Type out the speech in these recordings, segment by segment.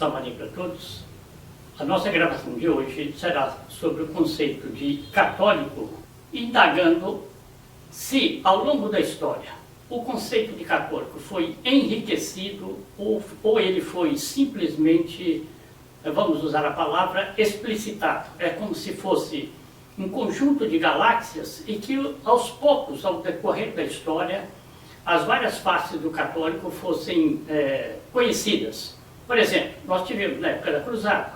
Salve para todos. A nossa gravação de hoje será sobre o conceito de católico, indagando se, ao longo da história, o conceito de católico foi enriquecido ou ele foi simplesmente, vamos usar a palavra, explicitado. É como se fosse um conjunto de galáxias e que, aos poucos, ao decorrer da história, as várias faces do católico fossem conhecidas. Por exemplo, nós tivemos na época da Cruzada,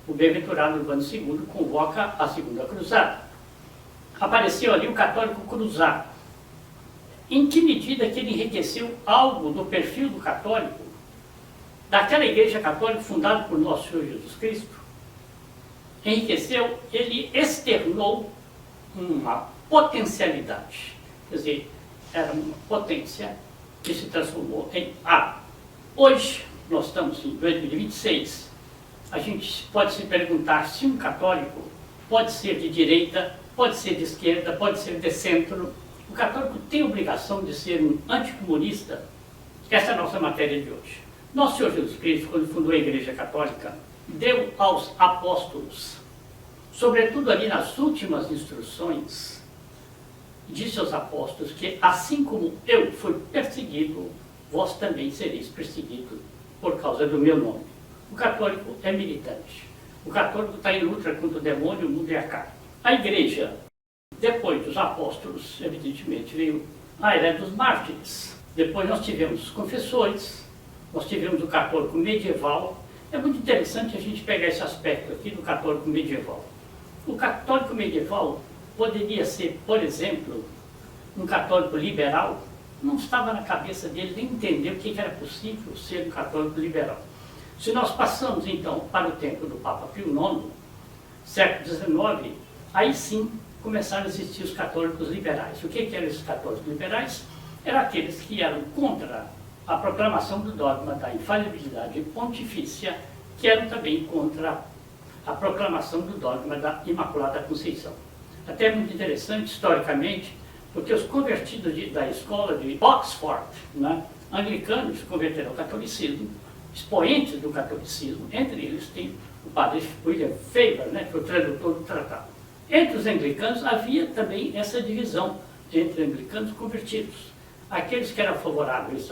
o bem-aventurado Urbano II convoca a Segunda Cruzada. Apareceu ali o católico cruzado. Em que medida que ele enriqueceu algo do perfil do católico, daquela igreja católica fundada por nosso Senhor Jesus Cristo? Enriqueceu, ele externou uma potencialidade. Quer dizer, era uma potência que se transformou em A. Hoje, nós estamos em 2026, a gente pode se perguntar se um católico pode ser de direita, pode ser de esquerda, pode ser de centro. O católico tem obrigação de ser um anticomunista? Essa é a nossa matéria de hoje. Nosso Senhor Jesus Cristo, quando fundou a Igreja Católica, deu aos apóstolos, sobretudo ali nas últimas instruções, disse aos apóstolos que assim como eu fui perseguido, vós também sereis perseguidos por causa do meu nome. O católico é militante. O católico está em luta contra o demônio, o mundo e a carne. A igreja, depois dos apóstolos, evidentemente, veio a era dos mártires. Depois nós tivemos os confessores, nós tivemos o católico medieval. É muito interessante a gente pegar esse aspecto aqui do católico medieval. O católico medieval poderia ser, por exemplo, um católico liberal. Não estava na cabeça dele nem entender o que era possível ser um católico liberal. Se nós passamos, então, para o tempo do Papa Pio IX, século XIX, aí sim começaram a existir os católicos liberais. O que eram esses católicos liberais? Eram aqueles que eram contra a proclamação do dogma da infalibilidade pontifícia, que eram também contra a proclamação do dogma da Imaculada Conceição. Até muito interessante, historicamente, porque os convertidos da escola de Oxford, né, anglicanos, se converteram ao catolicismo, expoentes do catolicismo, entre eles tem o padre William Faber, né, que foi o tradutor do tratado. Entre os anglicanos havia também essa divisão entre anglicanos convertidos. Aqueles que eram favoráveis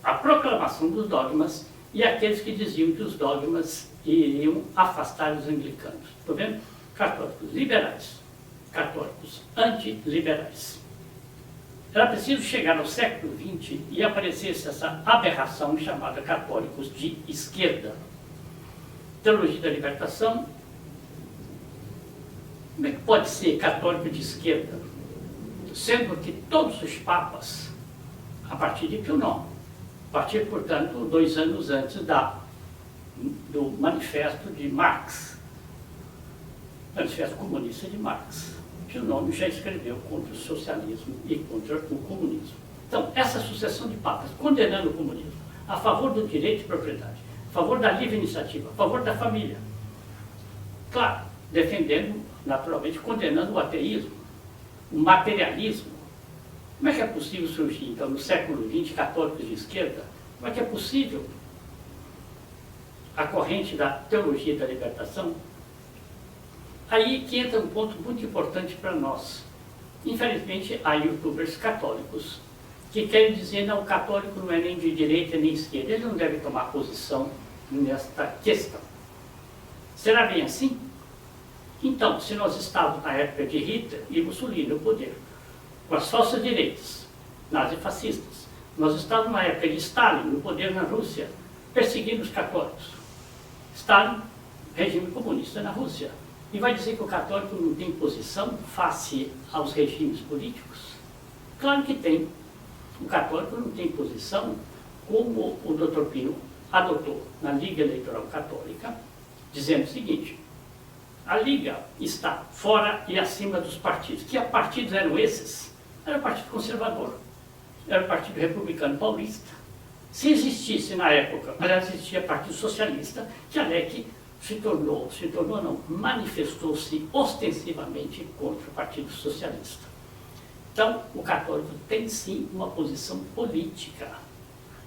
à proclamação dos dogmas e aqueles que diziam que os dogmas iriam afastar os anglicanos. Estou vendo? Católicos liberais, católicos antiliberais. Era preciso chegar ao século XX e aparecesse essa aberração chamada católicos de esquerda. Teologia da libertação. Como é que pode ser católico de esquerda? Sendo que todos os papas, a partir de Pio IX, a partir, portanto, 2 anos antes do manifesto de Marx, manifesto comunista de Marx, Pio IX já escreveu contra o socialismo e contra o comunismo. Então, essa sucessão de papas condenando o comunismo, a favor do direito de propriedade, a favor da livre iniciativa, a favor da família, claro, defendendo, naturalmente, condenando o ateísmo, o materialismo. Como é que é possível surgir, então, no século XX, católicos de esquerda? Como é que é possível a corrente da teologia da libertação? Aí que entra um ponto muito importante para nós. Infelizmente, há youtubers católicos que querem dizer que o católico não é nem de direita nem de esquerda, ele não deve tomar posição nesta questão. Será bem assim? Então, se nós estávamos na época de Hitler e Mussolini no poder, com as falsas direitas, nazifascistas, nós estávamos na época de Stalin no poder na Rússia, perseguindo os católicos. Stalin, regime comunista na Rússia. E vai dizer que o católico não tem posição face aos regimes políticos? Claro que tem. O católico não tem posição como o Dr. Pio adotou na Liga Eleitoral Católica, dizendo o seguinte: a Liga está fora e acima dos partidos. Que partidos eram esses? Era o Partido Conservador, era o Partido Republicano Paulista. Se existisse na época, mas existia o Partido Socialista, que Alec manifestou-se ostensivamente contra o Partido Socialista. Então, o católico tem sim uma posição política.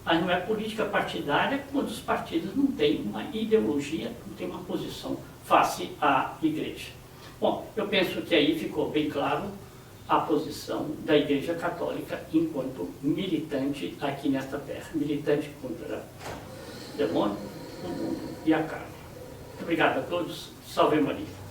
mas não é política partidária quando os partidos não têm uma ideologia, não têm uma posição face à igreja. Bom, eu penso que aí ficou bem claro a posição da Igreja Católica enquanto militante aqui nesta terra, militante contra o demônio, o mundo e a carne. Muito obrigado a todos, salve Maria.